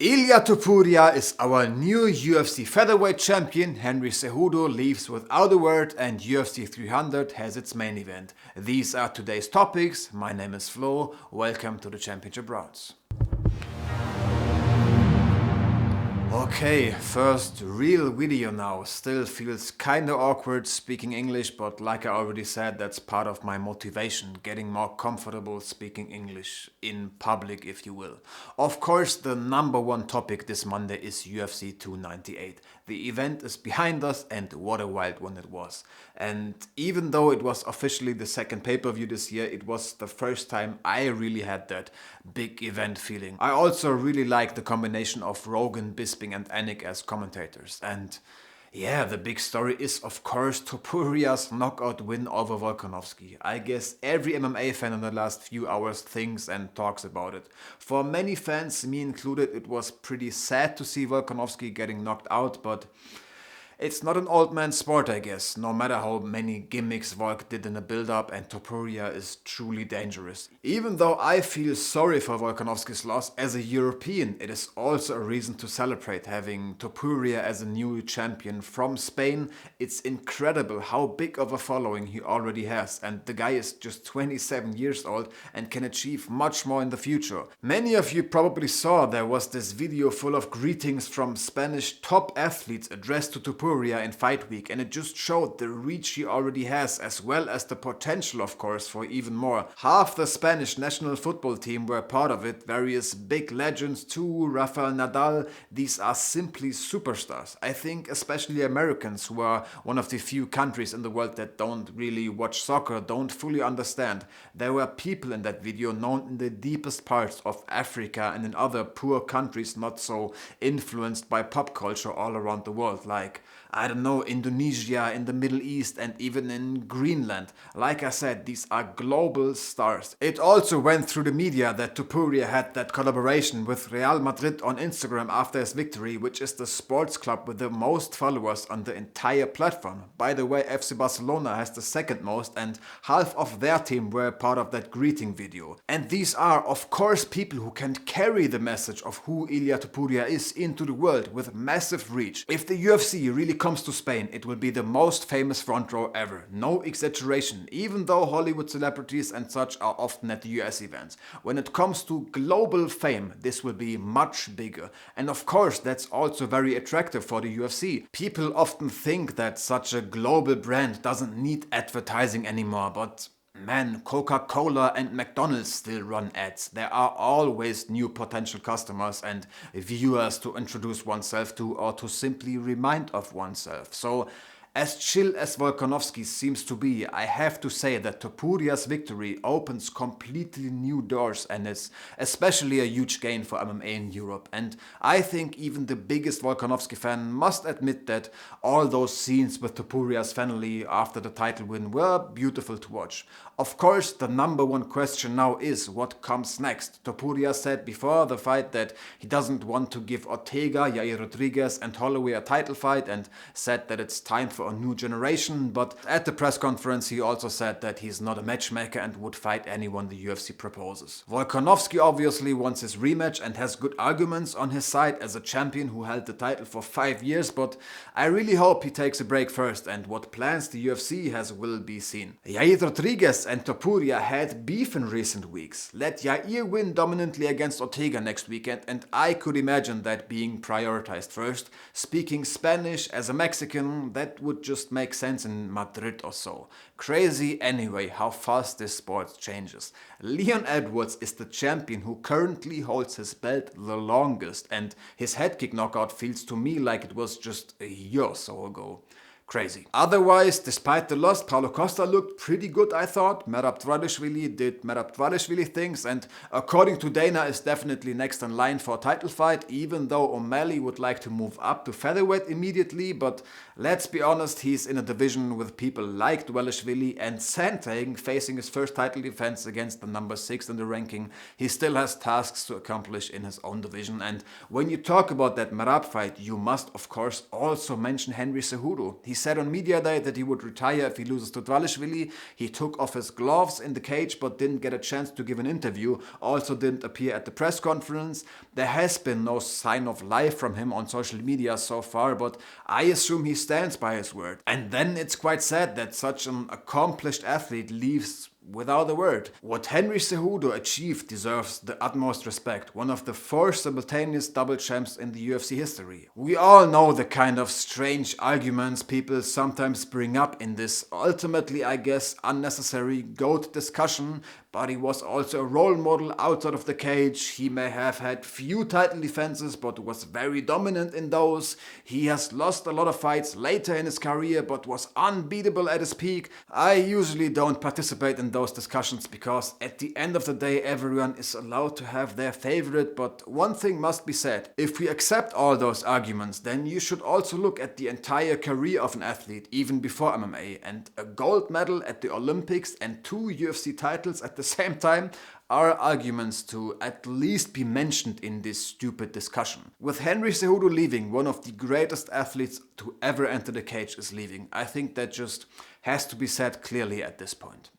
Ilia Topuria is our new UFC featherweight champion. Henry Cejudo leaves without a word and UFC 300 has its main event. These are today's topics. My name is Flo. Welcome to the Championship Rounds. Okay, first real video now. Still feels kinda awkward speaking English, but like I already said, that's part of my motivation, getting more comfortable speaking English in public, if you will. Of course, the number one topic this Monday is UFC 298. The event is behind us and what a wild one it was. And even though it was officially the second pay-per-view this year, it was the first time I really had that big event feeling. I also really like the combination of Rogan, Bisping and Anik as commentators. And yeah, the big story is of course Topuria's knockout win over Volkanovski. I guess every MMA fan in the last few hours thinks and talks about it. For many fans, me included, it was pretty sad to see Volkanovski getting knocked out, but it's not an old man's sport, I guess, no matter how many gimmicks Volk did in the build-up, and Topuria is truly dangerous. Even though I feel sorry for Volkanovski's loss, as a European it is also a reason to celebrate having Topuria as a new champion from Spain. It's incredible how big of a following he already has, and the guy is just 27 years old and can achieve much more in the future. Many of you probably saw there was this video full of greetings from Spanish top athletes addressed to Topuria in Fight Week, and it just showed the reach he already has, as well as the potential, of course, for even more. Half the Spanish national football team were part of it, various big legends too, Rafael Nadal. These are simply superstars. I think especially Americans, who are one of the few countries in the world that don't really watch soccer, don't fully understand. There were people in that video known in the deepest parts of Africa and in other poor countries not so influenced by pop culture all around the world, like I don't know, Indonesia, in the Middle East and even in Greenland. Like I said, these are global stars. It also went through the media that Topuria had that collaboration with Real Madrid on Instagram after his victory, which is the sports club with the most followers on the entire platform. By the way, FC Barcelona has the second most, and half of their team were part of that greeting video. And these are of course people who can carry the message of who Ilia Topuria is into the world with massive reach. If the UFC really comes to Spain, it will be the most famous front row ever. No exaggeration, even though Hollywood celebrities and such are often at the US events. When it comes to global fame, this will be much bigger. And of course, that's also very attractive for the UFC. People often think that such a global brand doesn't need advertising anymore, but man, Coca-Cola and McDonald's still run ads. There are always new potential customers and viewers to introduce oneself to or to simply remind of oneself. So, as chill as Volkanovski seems to be, I have to say that Topuria's victory opens completely new doors and is especially a huge gain for MMA in Europe. And I think even the biggest Volkanovski fan must admit that all those scenes with Topuria's family after the title win were beautiful to watch. Of course, the number one question now is what comes next. Topuria said before the fight that he doesn't want to give Ortega, Yair Rodriguez and Holloway a title fight, and said that it's time for a new generation, but at the press conference he also said that he's not a matchmaker and would fight anyone the UFC proposes. Volkanovski obviously wants his rematch and has good arguments on his side as a champion who held the title for 5 years, but I really hope he takes a break first, and what plans the UFC has will be seen. Yair Rodriguez and Topuria had beef in recent weeks. Let Yair win dominantly against Ortega next weekend, and I could imagine that being prioritized first. Speaking Spanish as a Mexican, that would just make sense in Madrid or so. Crazy anyway how fast this sport changes. Leon Edwards is the champion who currently holds his belt the longest, and his head kick knockout feels to me like it was just a year or so ago. Crazy. Otherwise, despite the loss, Paulo Costa looked pretty good, I thought. Merab Dvalishvili did Merab Dvalishvili things, and according to Dana is definitely next in line for a title fight, even though O'Malley would like to move up to featherweight immediately, but let's be honest, he's in a division with people like Dvalishvili and Santang facing his first title defense against the number 6 in the ranking. He still has tasks to accomplish in his own division, and when you talk about that Merab fight, you must of course also mention Henry Cejudo. He said on Media Day that he would retire if he loses to Dvalishvili. He took off his gloves in the cage but didn't get a chance to give an interview, also didn't appear at the press conference. There has been no sign of life from him on social media so far, but I assume he stands by his word. And then it's quite sad that such an accomplished athlete leaves without a word. What Henry Cejudo achieved deserves the utmost respect. One of the 4 simultaneous double champs in the UFC history. We all know the kind of strange arguments people sometimes bring up in this ultimately, I guess, unnecessary GOAT discussion, but he was also a role model outside of the cage. He may have had few title defenses, but was very dominant in those. He has lost a lot of fights later in his career, but was unbeatable at his peak. I usually don't participate in those discussions because at the end of the day everyone is allowed to have their favorite, but one thing must be said. If we accept all those arguments, then you should also look at the entire career of an athlete, even before MMA, and a gold medal at the Olympics and 2 UFC titles at the same time are arguments to at least be mentioned in this stupid discussion. With Henry Cejudo leaving, one of the greatest athletes to ever enter the cage is leaving. I think that just has to be said clearly at this point.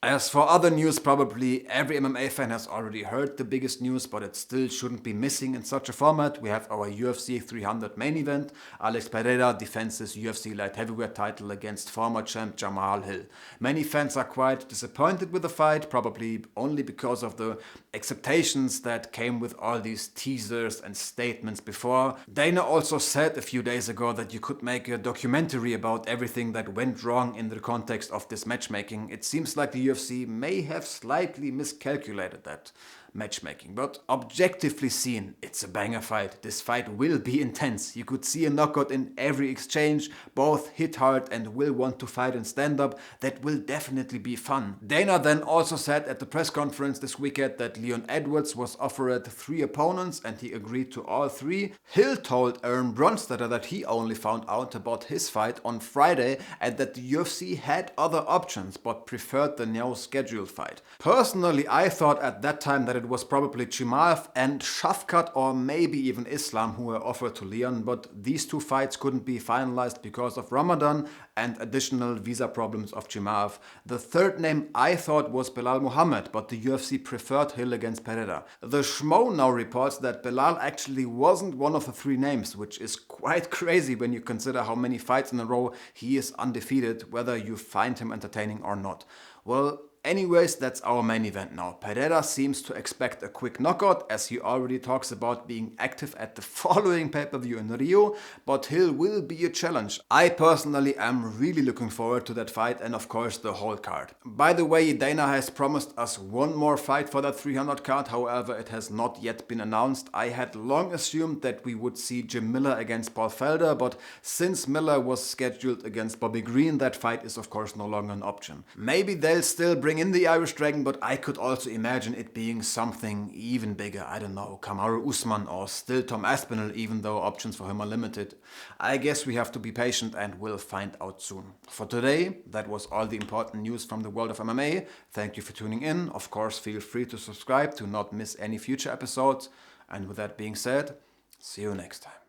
As for other news, probably every MMA fan has already heard the biggest news, but it still shouldn't be missing in such a format. We have our UFC 300 main event. Alex Pereira defends his UFC light heavyweight title against former champ Jamahal Hill. Many fans are quite disappointed with the fight, probably only because of the expectations that came with all these teasers and statements before. Dana also said a few days ago that you could make a documentary about everything that went wrong in the context of this matchmaking. It seems like the UFC may have slightly miscalculated that matchmaking, but objectively seen, it's a banger fight. This fight will be intense. You could see a knockout in every exchange, both hit hard and will want to fight and stand up. That will definitely be fun. Dana then also said at the press conference this weekend that Leon Edwards was offered 3 opponents and he agreed to all 3. Hill told Aaron Bronstetter that he only found out about his fight on Friday and that the UFC had other options but preferred the now scheduled fight. Personally, I thought at that time that it was probably Chimaev and Shafkat or maybe even Islam who were offered to Leon, but these 2 fights couldn't be finalized because of Ramadan and additional visa problems of Chimaev. The third name I thought was Belal Muhammad, but the UFC preferred Hill against Pereira. The Schmo now reports that Belal actually wasn't one of the 3 names, which is quite crazy when you consider how many fights in a row he is undefeated, whether you find him entertaining or not. Well, anyways, that's our main event now. Pereira seems to expect a quick knockout, as he already talks about being active at the following pay-per-view in Rio, but Hill will be a challenge. I personally am really looking forward to that fight and of course the whole card. By the way, Dana has promised us one more fight for that 300 card, however it has not yet been announced. I had long assumed that we would see Jim Miller against Paul Felder, but since Miller was scheduled against Bobby Green, that fight is of course no longer an option. Maybe they'll still bring in the Irish Dragon, but I could also imagine it being something even bigger. I don't know, Kamaru Usman or still Tom Aspinall, even though options for him are limited. I guess we have to be patient and we'll find out soon. For today, that was all the important news from the world of MMA. Thank you for tuning in. Of course, feel free to subscribe to not miss any future episodes. And with that being said, see you next time.